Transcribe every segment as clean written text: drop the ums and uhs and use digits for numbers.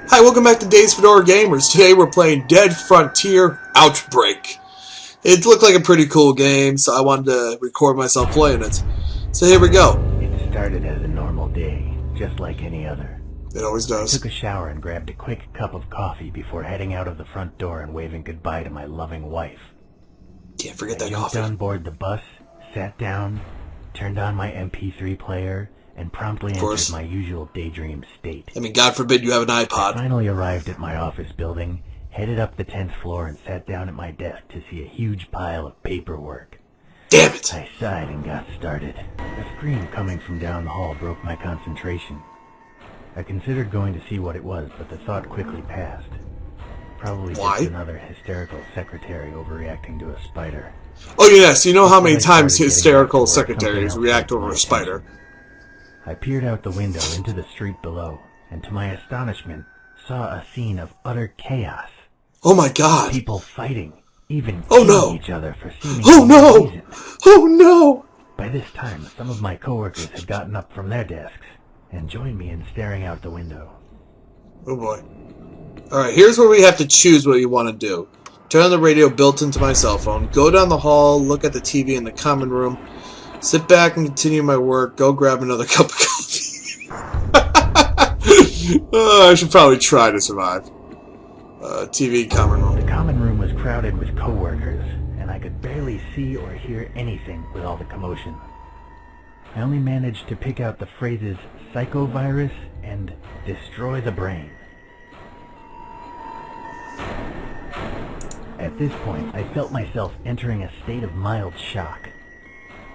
Hi, welcome back to davesfedoragamers. Today we're playing Dead Frontier Outbreak. It looked like a pretty cool game, so I wanted to record myself playing it. So here we go. It started as a normal day, just like any other. It always I does. took a shower and grabbed a quick cup of coffee before heading out of the front door and waving goodbye to my loving wife. Can't forget I that jumped coffee. on board the bus, sat down, turned on my MP3 player, and promptly entered my usual daydream state. I mean, God forbid you have an I iPod. finally arrived at my office building, headed up the 10th floor, and sat down at my desk to see a huge pile of paperwork. Damn it! I sighed and got started. A scream coming from down the hall broke my concentration. I considered going to see what it was, but the thought quickly passed. Probably Why? just another hysterical secretary overreacting to a spider. Oh yes, you know how many Before I times started hysterical getting back to work, secretaries something react else over a caught my spider. attention. I peered out the window into the street below, and to my astonishment, saw a scene of utter chaos. Oh my God! People fighting, even Oh, killing no. each other for seemingly Oh no no! reason. Oh no! By this time, some of my coworkers had gotten up from their desks and joined me in staring out the window. Oh boy. Alright, here's where we have to choose what you want to do. Turn on the radio built into my cell phone, go down the hall, look at the TV in the common room, sit back and continue my work, go grab another cup of coffee. I should probably try to survive. TV common room. The common room was crowded with coworkers, and I could barely see or hear anything with all the commotion. I only managed to pick out the phrases psychovirus and destroy the brain. At this point, I felt myself entering a state of mild shock.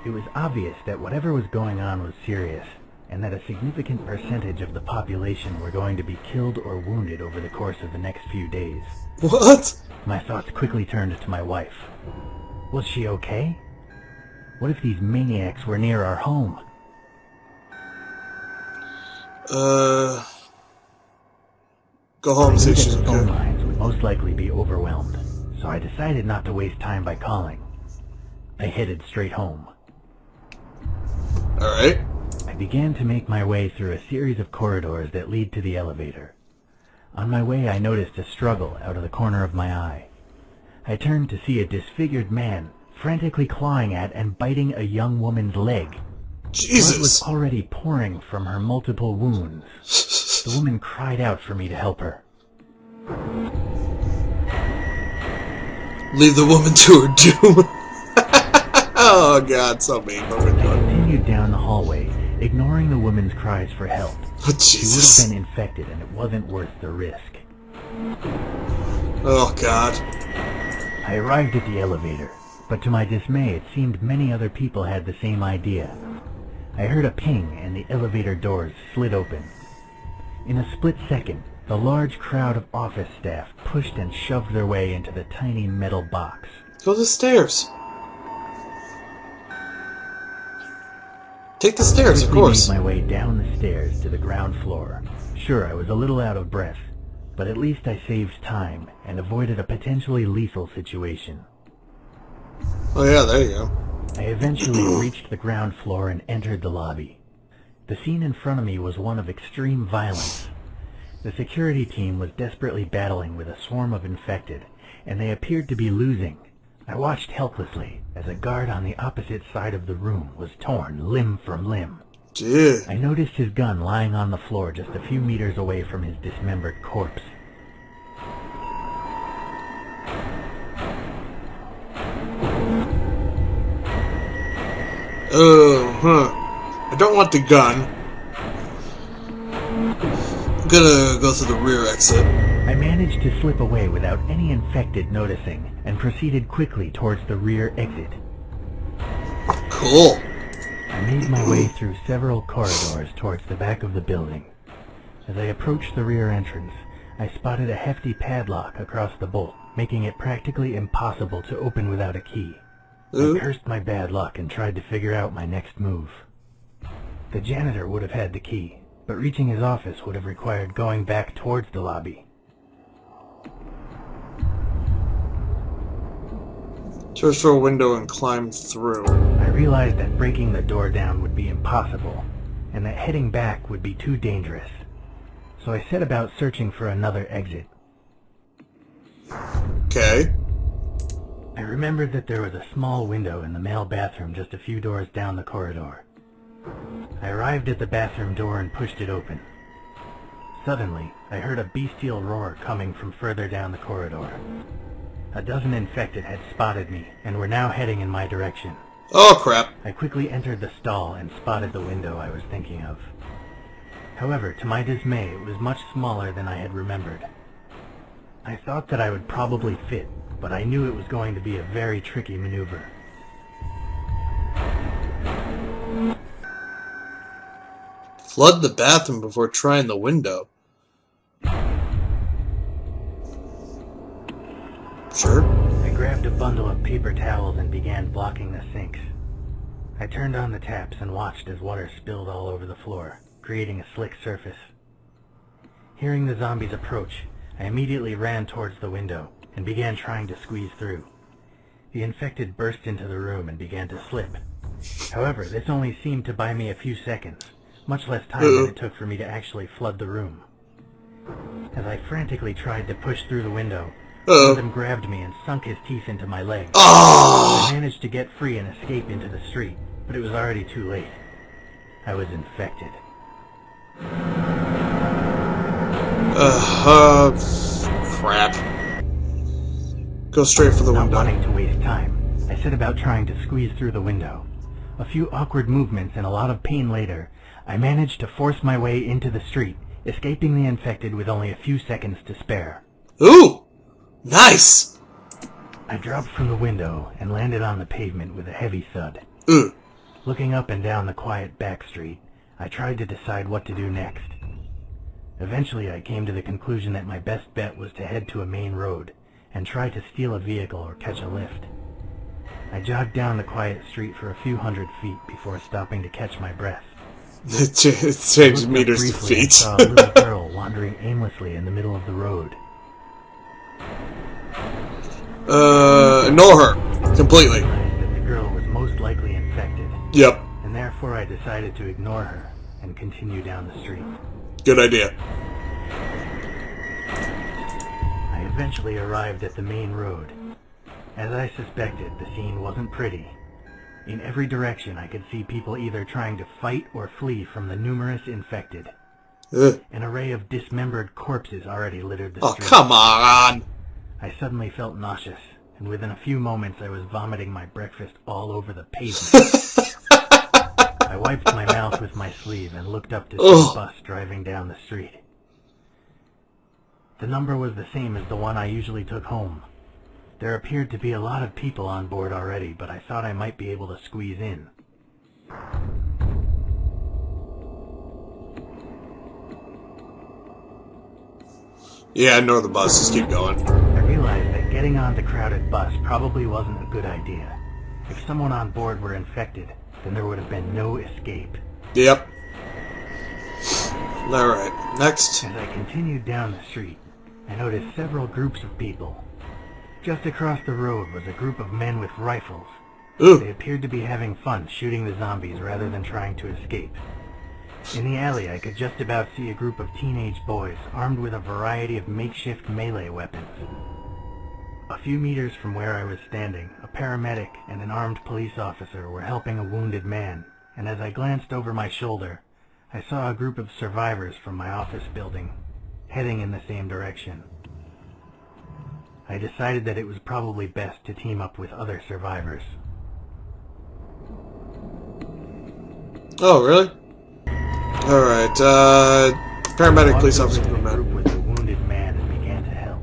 It was obvious that whatever was going on was serious, and that a significant percentage of the population were going to be killed or wounded over the course of the next few days. What? My thoughts quickly turned to my wife. Was she okay? What if these maniacs were near our home? Go home and see if The she's phone okay. lines would most likely be overwhelmed, so I decided not to waste time by calling. I headed straight home. Alright. I began to make my way through a series of corridors that lead to the elevator. On my way, I noticed a struggle out of the corner of my eye. I turned to see a disfigured man frantically clawing at and biting a young woman's leg. Blood was Jesus! already pouring from her multiple wounds. The woman cried out for me to help her. Leave the woman to her doom. Oh God, so mean. What we're I doing. continued down the hallway, ignoring the woman's cries for help. Oh, She would Jesus. have been infected, and it wasn't worth the risk. Oh God. I arrived at the elevator, but to my dismay, it seemed many other people had the same idea. I heard a ping, and the elevator doors slid open. In a split second, the large crowd of office staff pushed and shoved their way into the tiny metal box. Go to the stairs. Take the stairs, of Quickly course. made my way down the stairs to the ground floor. Sure, I was a little out of breath, but at least I saved time and avoided a potentially lethal situation. Oh yeah, there you go. I eventually reached the ground floor and entered the lobby. The scene in front of me was one of extreme violence. The security team was desperately battling with a swarm of infected, and they appeared to be losing. I watched helplessly as a guard on the opposite side of the room was torn limb from limb. Gee. I noticed his gun lying on the floor just a few meters away from his dismembered corpse. I don't want the gun. I'm gonna go through the rear exit. I managed to slip away without any infected noticing and proceeded quickly towards the rear exit. Cool. I made my way through several corridors towards the back of the building. As I approached the rear entrance, I spotted a hefty padlock across the bolt, making it practically impossible to open without a key. I cursed my bad luck and tried to figure out my next move. The janitor would have had the key, but reaching his office would have required going back towards the lobby. Search for a window and climb through. I realized that breaking the door down would be impossible, and that heading back would be too dangerous. so I set about searching for another exit. Okay. I remembered that there was a small window in the male bathroom just a few doors down the corridor. I arrived at the bathroom door and pushed it open. Suddenly, I heard a bestial roar coming from further down the corridor. A dozen infected had spotted me and were now heading in my direction. Oh, crap. I quickly entered the stall and spotted the window I was thinking of. However, to my dismay, it was much smaller than I had remembered. I thought that I would probably fit, but I knew it was going to be a very tricky maneuver. Flood the bathroom before trying the window. Sure. I grabbed a bundle of paper towels and began blocking the sinks. I turned on the taps and watched as water spilled all over the floor, creating a slick surface. Hearing the zombies approach, I immediately ran towards the window and began trying to squeeze through. The infected burst into the room and began to slip. However, this only seemed to buy me a few seconds, much less time than it took for me to actually flood the room. As I frantically tried to push through the window, one of them grabbed me and sunk his teeth into my leg. I managed to get free and escape into the street, but it was already too late. I was infected. Crap. Go straight for the Not window. wanting to waste time, I set about trying to squeeze through the window. A few awkward movements and a lot of pain later, I managed to force my way into the street, escaping the infected with only a few seconds to spare. Ooh! Nice! I dropped from the window and landed on the pavement with a heavy thud. Looking up and down the quiet back street, I tried to decide what to do next. Eventually, I came to the conclusion that my best bet was to head to a main road and try to steal a vehicle or catch a lift. I jogged down the quiet street for a few hundred feet before stopping to catch my breath. It changed meters to Briefly, I feet. saw a little girl wandering aimlessly in the middle of the road. Ignore her. Completely. I realized that the girl was most likely infected, Yep. and therefore I decided to ignore her and continue down the street. Good idea. I eventually arrived at the main road. As I suspected, the scene wasn't pretty. In every direction I could see people either trying to fight or flee from the numerous infected. An array of dismembered corpses already littered the street. Oh, come on! I suddenly felt nauseous, and within a few moments I was vomiting my breakfast all over the pavement. I wiped my mouth with my sleeve and looked up to see a bus driving down the street. The number was the same as the one I usually took home. There appeared to be a lot of people on board already, but I thought I might be able to squeeze in. Yeah, ignore the bus. Just keep going. I realized that getting on the crowded bus probably wasn't a good idea. If someone on board were infected, then there would have been no escape. Yep. Alright, next. As I continued down the street, I noticed several groups of people. Just across the road was a group of men with rifles. They appeared to be having fun shooting the zombies rather than trying to escape. In the alley, I could just about see a group of teenage boys armed with a variety of makeshift melee weapons. A few meters from where I was standing, a paramedic and an armed police officer were helping a wounded man, and as I glanced over my shoulder, I saw a group of survivors from my office building, heading in the same direction. I decided that it was probably best to team up with other survivors. Oh, really? Alright, paramedic, police officer, group man. with the wounded man and began to help.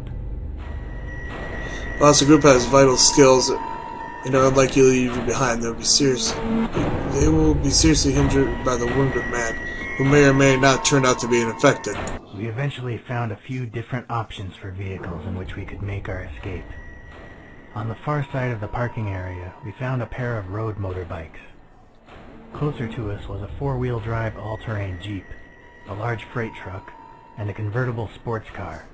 Whilst the group has vital skills and are unlikely to leave you behind, they will be seriously injured by the wounded man, who may or may not turn out to be infected. We eventually found a few different options for vehicles in which we could make our escape. On the far side of the parking area, we found a pair of road motorbikes. Closer to us was a four-wheel drive all-terrain Jeep, a large freight truck, and a convertible sports car.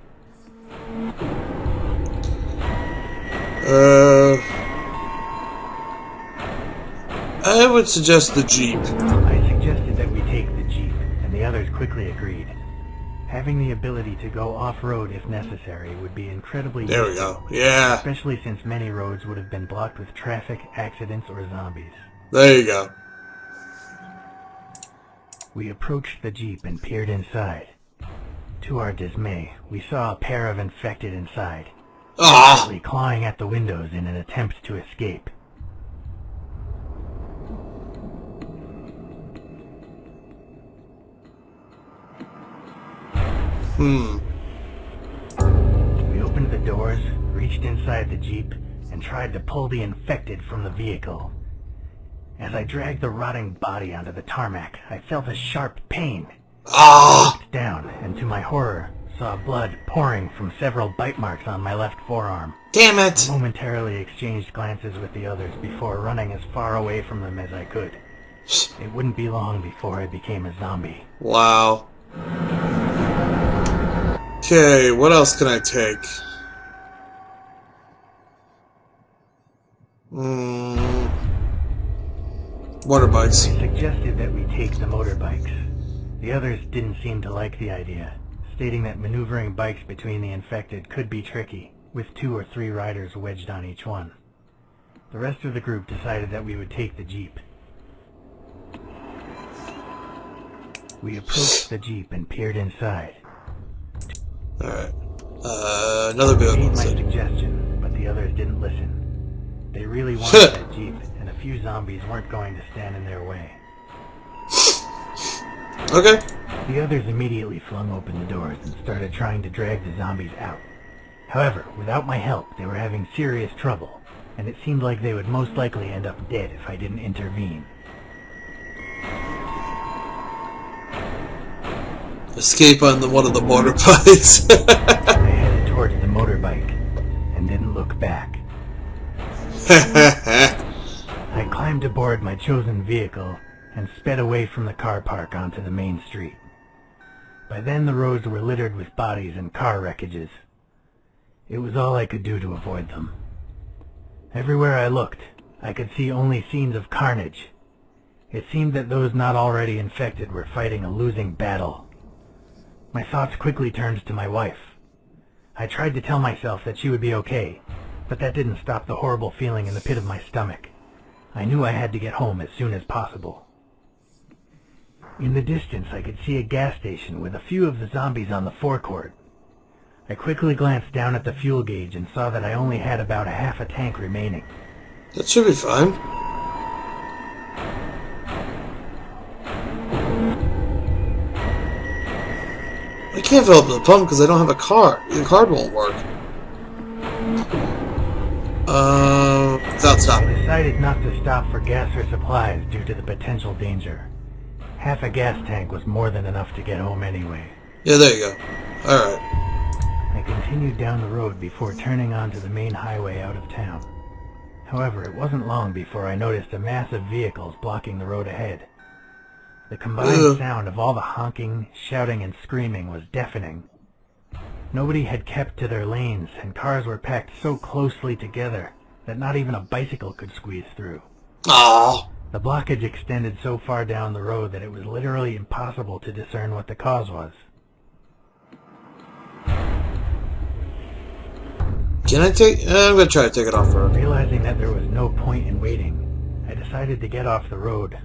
I would suggest the Jeep. I suggested that we take the Jeep, and the others quickly agreed. Having the ability to go off-road if necessary would be incredibly There we useful, go. Yeah. especially since many roads would have been blocked with traffic, accidents, or zombies. There you go. We approached the Jeep and peered inside. To our dismay, we saw a pair of infected inside, Ah! clawing at the windows in an attempt to escape. We opened the doors, reached inside the Jeep, and tried to pull the infected from the vehicle. As I dragged the rotting body onto the tarmac, I felt a sharp pain. Ah! I looked down, and to my horror, saw blood pouring from several bite marks on my left forearm. Damn it! I momentarily exchanged glances with the others before running as far away from them as I could. It wouldn't be long before I became a zombie. Wow. Okay, what else can I take? Motorbikes. I suggested that we take the motorbikes. The others didn't seem to like the idea, stating that maneuvering bikes between the infected could be tricky, with 2 or 3 riders wedged on each one. The rest of the group decided that we would take the Jeep. We approached the Jeep and peered inside. Alright. Another I vehicle made my instead. suggestion, but the others didn't listen. They really wanted that Jeep, and a few zombies weren't going to stand in their way. Okay. The others immediately flung open the doors and started trying to drag the zombies out. However, without my help, they were having serious trouble, and it seemed like they would most likely end up dead if I didn't intervene. Escape on one of the motorbikes. I headed towards the motorbike and didn't look back. I climbed aboard my chosen vehicle and sped away from the car park onto the main street. By then the roads were littered with bodies and car wreckages. It was all I could do to avoid them. Everywhere I looked, I could see only scenes of carnage. It seemed that those not already infected were fighting a losing battle. My thoughts quickly turned to my wife. I tried to tell myself that she would be okay, but that didn't stop the horrible feeling in the pit of my stomach. I knew I had to get home as soon as possible. In the distance, I could see a gas station with a few of the zombies on the forecourt. I quickly glanced down at the fuel gauge and saw that I only had about half a tank remaining. That should be fine. I can't fill up the pump because I don't have a card. The card won't work. Without I stopping. decided not to stop for gas or supplies due to the potential danger. Half a gas tank was more than enough to get home anyway. Yeah, there you go. Alright. I continued down the road before turning onto the main highway out of town. However, it wasn't long before I noticed a mass of vehicles blocking the road ahead. The combined sound of all the honking, shouting, and screaming was deafening. Nobody had kept to their lanes, and cars were packed so closely together that not even a bicycle could squeeze through. Aww. The blockage extended so far down the road that it was literally impossible to discern what the cause was. Can I take... I'm gonna try to take it off road. Realizing that there was no point in waiting, I decided to get off the road.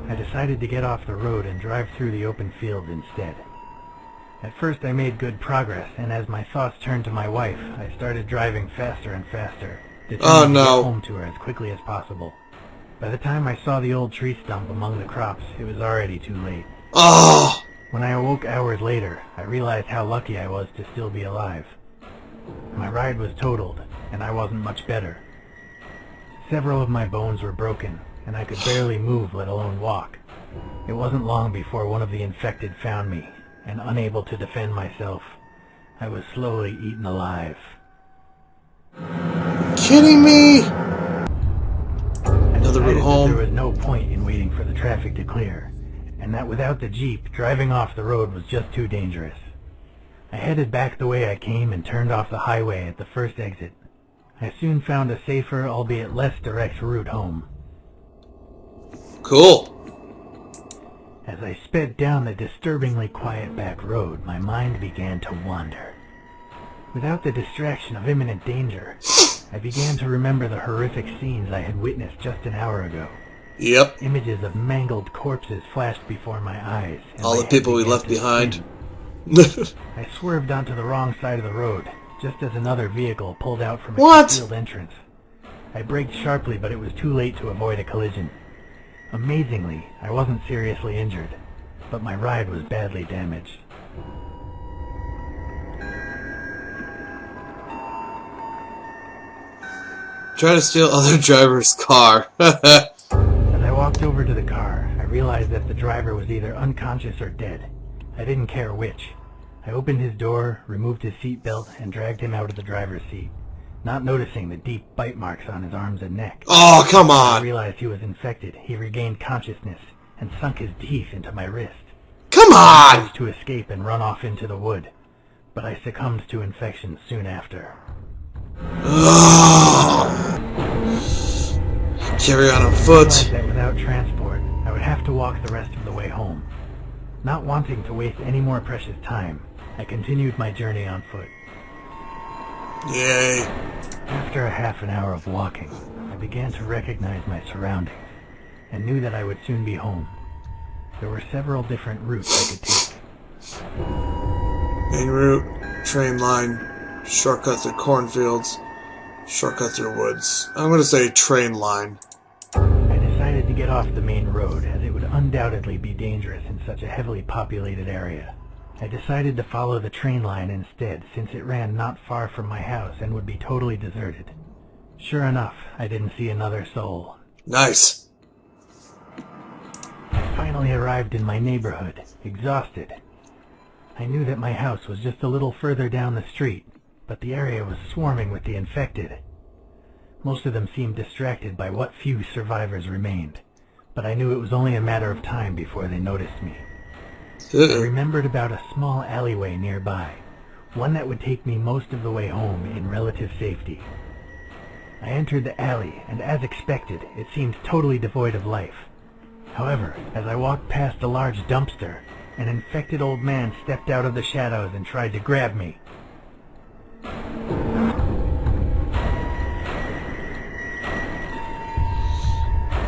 And drive through the open field instead. At first I made good progress, and as my thoughts turned to my wife, I started driving faster and faster, determined to get home to her as quickly as possible. By the time I saw the old tree stump among the crops, it was already too late. Oh! When I awoke hours later, I realized how lucky I was to still be alive. My ride was totaled, and I wasn't much better. Several of my bones were broken, and I could barely move, let alone walk. It wasn't long before one of the infected found me, and unable to defend myself, I was slowly eaten alive. Kidding me? Another route home. There was no point in waiting for the traffic to clear, and that without the Jeep, driving off the road was just too dangerous. I headed back the way I came and turned off the highway at the first exit. I soon found a safer, albeit less direct route home. Cool. As I sped down the disturbingly quiet back road, my mind began to wander. Without the distraction of imminent danger, I began to remember the horrific scenes I had witnessed just an hour ago. Yep. Images of mangled corpses flashed before my eyes. And All my the people head we began left to behind. spin. I swerved onto the wrong side of the road, just as another vehicle pulled out from a What? concealed entrance. I braked sharply, but it was too late to avoid a collision. Amazingly, I wasn't seriously injured, but my ride was badly damaged. Try to steal other driver's car. As I walked over to the car, I realized that the driver was either unconscious or dead. I didn't care which. I opened his door, removed his seatbelt, and dragged him out of the driver's seat, not noticing the deep bite marks on his arms and neck. Oh, come When I on. realized he was infected, he regained consciousness and sunk his teeth into my wrist. Come I on. was to escape and run off into the wood, but I succumbed to infection soon after. Carry on I foot. realized that without transport, I would have to walk the rest of the way home. Not wanting to waste any more precious time, I continued my journey on foot. Yay. After a half an hour of walking, I began to recognize my surroundings and knew that I would soon be home. There were several different routes I could take. Main route, train line, shortcut through cornfields, shortcut through woods. I'm gonna say train line. I decided to get off the main road, as it would undoubtedly be dangerous in such a heavily populated area. I decided to follow the train line instead, since it ran not far from my house and would be totally deserted. Sure enough, I didn't see another soul. Nice. I finally arrived in my neighborhood, exhausted. I knew that my house was just a little further down the street, but the area was swarming with the infected. Most of them seemed distracted by what few survivors remained, but I knew it was only a matter of time before they noticed me. I remembered about a small alleyway nearby, one that would take me most of the way home in relative safety. I entered the alley, and as expected, it seemed totally devoid of life. However, as I walked past a large dumpster, an infected old man stepped out of the shadows and tried to grab me.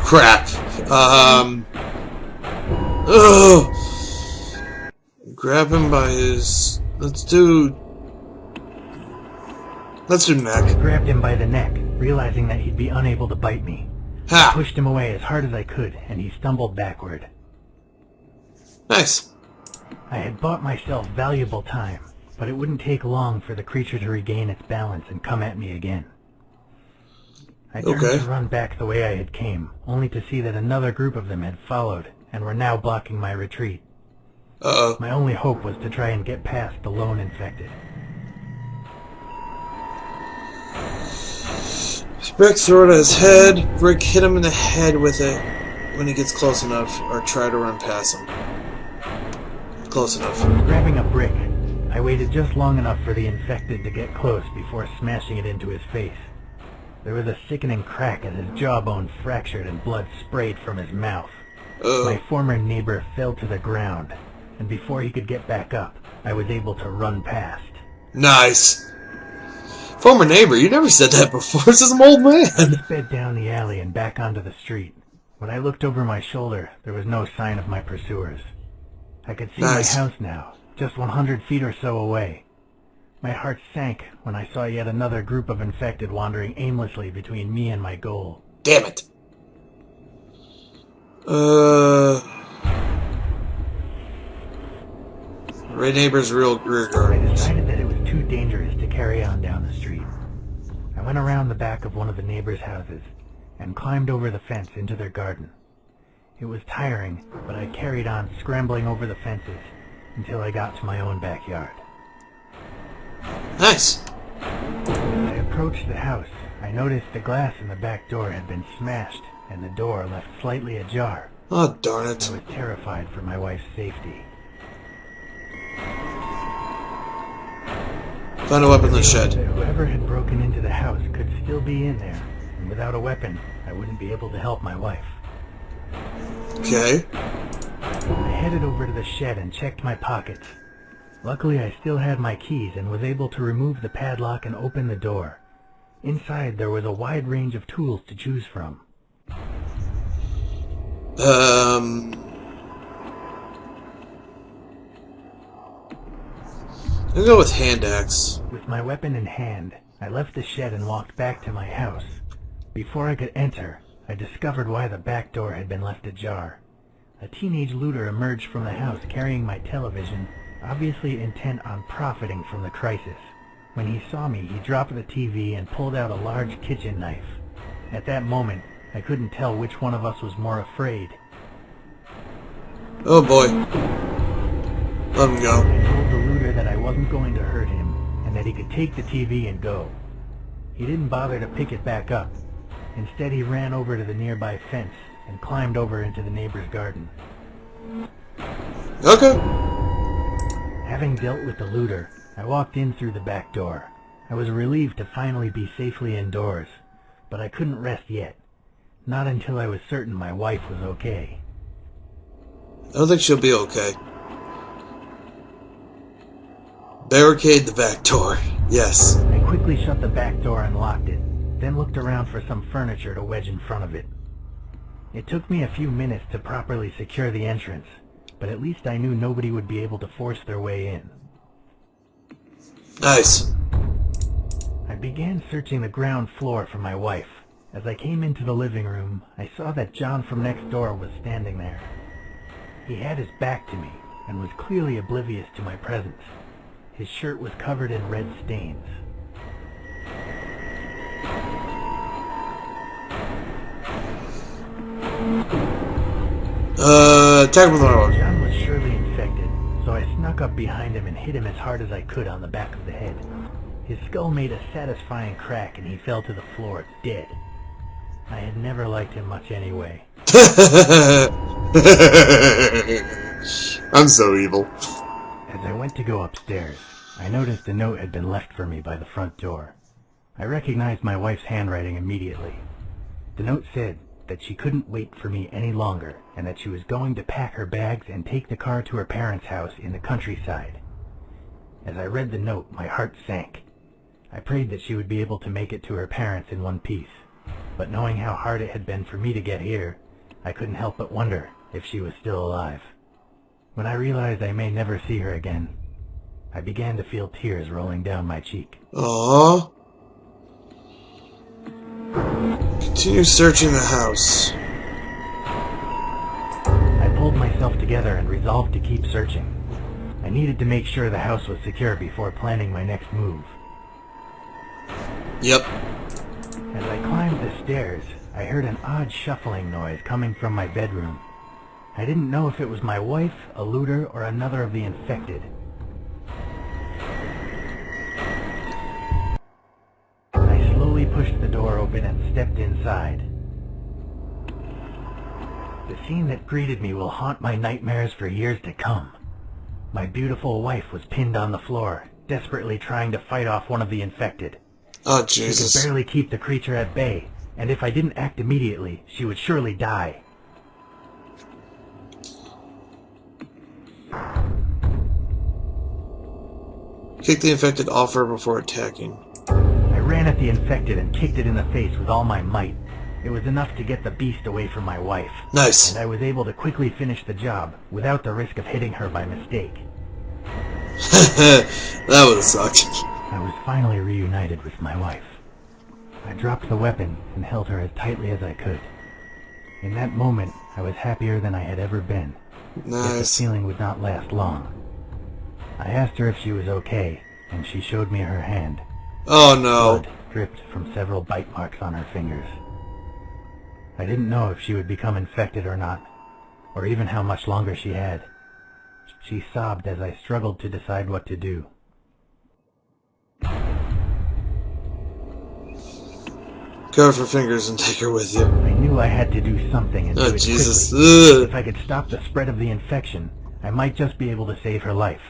Crap. Oh. Grab him by his... Let's do neck. I grabbed him by the neck, realizing that he'd be unable to bite me. I Ha! pushed him away as hard as I could, and he stumbled backward. Nice. I had bought myself valuable time, but it wouldn't take long for the creature to regain its balance and come at me again. I turned Okay. to run back the way I had came, only to see that another group of them had followed and were now blocking my retreat. Uh-oh. My only hope was to try and get past the lone infected. Brick threw it at his head. Brick hit him in the head with it when he gets close enough, or try to run past him. Close enough. Grabbing a brick, I waited just long enough for the infected to get close before smashing it into his face. There was a sickening crack as his jawbone fractured and blood sprayed from his mouth. My former neighbor fell to the ground, and before he could get back up, I was able to run past. Nice. Former neighbor, you never said that before. This is an old man. I sped down the alley and back onto the street. When I looked over my shoulder, there was no sign of my pursuers. I could see Nice. my house now, just 100 feet or so away. My heart sank when I saw yet another group of infected wandering aimlessly between me and my goal. Damn it. Red neighbor's rear I guard. decided that it was too dangerous to carry on down the street. I went around the back of one of the neighbors' houses and climbed over the fence into their garden. It was tiring, but I carried on scrambling over the fences until I got to my own backyard. Nice. As I approached the house, I noticed the glass in the back door had been smashed and the door left slightly ajar. Oh, darn it. I was terrified for my wife's safety. Find a weapon in the shed. That whoever had broken into the house could still be in there, and without a weapon, I wouldn't be able to help my wife. Okay. I headed over to the shed and checked my pockets. Luckily, I still had my keys and was able to remove the padlock and open the door. Inside, there was a wide range of tools to choose from. I'll go with hand axe. With my weapon in hand, I left the shed and walked back to my house. Before I could enter, I discovered why the back door had been left ajar. A teenage looter emerged from the house carrying my television, obviously intent on profiting from the crisis. When he saw me, he dropped the TV and pulled out a large kitchen knife. At that moment, I couldn't tell which one of us was more afraid. Oh boy. Let him go. I told the looter that I wasn't going to hurt him, and that he could take the TV and go. He didn't bother to pick it back up. Instead, he ran over to the nearby fence and climbed over into the neighbor's garden. Okay. Having dealt with the looter, I walked in through the back door. I was relieved to finally be safely indoors, but I couldn't rest yet. Not until I was certain my wife was okay. I don't think she'll be okay. Barricade the back door. Yes. I quickly shut the back door and locked it, then looked around for some furniture to wedge in front of it. It took me a few minutes to properly secure the entrance, but at least I knew nobody would be able to force their way in. Nice. I began searching the ground floor for my wife. As I came into the living room, I saw that John from next door was standing there. He had his back to me and was clearly oblivious to my presence. His shirt was covered in red stains. Attack with an arrow. John was surely infected, so I snuck up behind him and hit him as hard as I could on the back of the head. His skull made a satisfying crack and he fell to the floor, dead. I had never liked him much anyway. I'm so evil. As I went to go upstairs, I noticed a note had been left for me by the front door. I recognized my wife's handwriting immediately. The note said that she couldn't wait for me any longer and that she was going to pack her bags and take the car to her parents' house in the countryside. As I read the note, my heart sank. I prayed that she would be able to make it to her parents in one piece, but knowing how hard it had been for me to get here, I couldn't help but wonder if she was still alive. When I realized I may never see her again, I began to feel tears rolling down my cheek. Aww. Continue searching the house. I pulled myself together and resolved to keep searching. I needed to make sure the house was secure before planning my next move. Yep. As I climbed the stairs, I heard an odd shuffling noise coming from my bedroom. I didn't know if it was my wife, a looter, or another of the infected. I slowly pushed the door open and stepped inside. The scene that greeted me will haunt my nightmares for years to come. My beautiful wife was pinned on the floor, desperately trying to fight off one of the infected. Oh, She Jesus. could barely keep the creature at bay, and if I didn't act immediately, she would surely die. Kick the infected off her before attacking. I ran at the infected and kicked it in the face with all my might. It was enough to get the beast away from my wife. Nice. And I was able to quickly finish the job without the risk of hitting her by mistake. That would have sucked. I was finally reunited with my wife. I dropped the weapon and held her as tightly as I could. In that moment, I was happier than I had ever been. Yet the Nice. feeling would not last long. I asked her if she was okay, and she showed me her hand. Oh no. Blood dripped from several bite marks on her fingers. I didn't know if she would become infected or not, or even how much longer she had. She sobbed as I struggled to decide what to do. Cut her fingers and take her with you. I knew I had to do something and do Oh, it Jesus. quickly. Ugh. If I could stop the spread of the infection, I might just be able to save her life.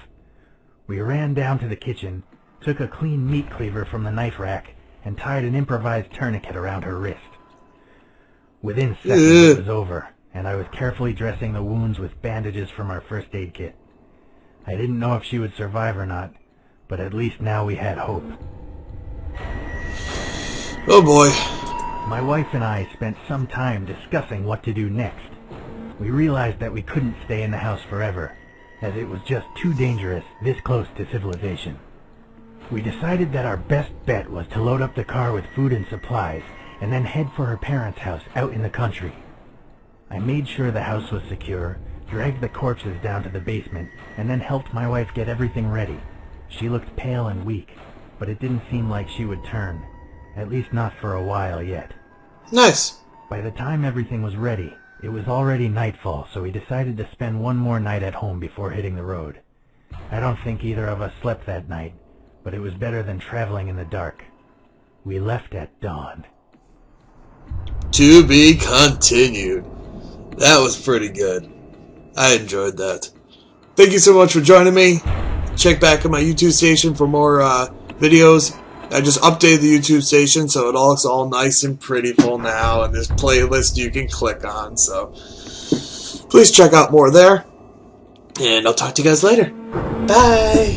We ran down to the kitchen, took a clean meat cleaver from the knife rack, and tied an improvised tourniquet around her wrist. Within seconds it was over, and I was carefully dressing the wounds with bandages from our first aid kit. I didn't know if she would survive or not, but at least now we had hope. Oh boy. My wife and I spent some time discussing what to do next. We realized that we couldn't stay in the house forever, as it was just too dangerous this close to civilization. We decided that our best bet was to load up the car with food and supplies, and then head for her parents' house out in the country. I made sure the house was secure, dragged the corpses down to the basement, and then helped my wife get everything ready. She looked pale and weak, but it didn't seem like she would turn, at least not for a while yet. Nice. By the time everything was ready, it was already nightfall, so we decided to spend one more night at home before hitting the road. I don't think either of us slept that night, but it was better than traveling in the dark. We left at dawn. To be continued. That was pretty good. I enjoyed that. Thank you so much for joining me. Check back on my YouTube station for more videos. I just updated the YouTube station so it all looks all nice and prettyful now, and there's playlist you can click on. So please check out more there, and I'll talk to you guys later. Bye.